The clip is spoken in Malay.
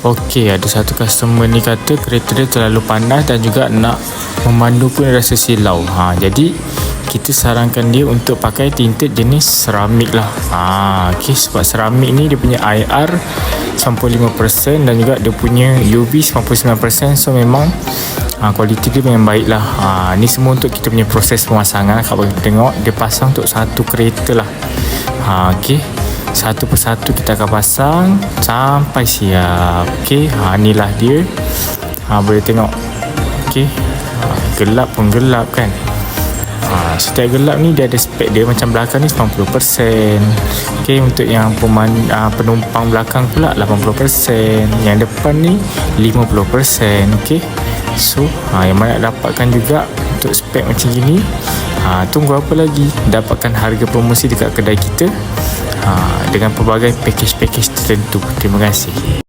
Okey, ada satu customer ni kata kereta dia terlalu panas dan juga nak memandu pun rasa silau. Jadi kita sarankan dia untuk pakai tinted jenis seramik lah. Okey, sebab seramik ni dia punya IR 95% dan juga dia punya UV 99%. So memang kualiti dia memang baik lah. Ni semua untuk kita punya proses pemasangan. Kalau kita tengok dia pasang untuk satu kereta lah. Okey, satu persatu kita akan pasang sampai siap. Okey, inilah dia. Boleh tengok. Okey, gelap pun gelap kan. Setiap gelap ni dia ada spek dia. Macam belakang ni 90%. Okey, untuk yang penumpang belakang pula 80%. Yang depan ni 50%. Okey, so yang mana nak dapatkan juga untuk spek macam gini, tunggu apa lagi, dapatkan harga promosi dekat kedai kita dengan pelbagai package-package tertentu. Terima kasih.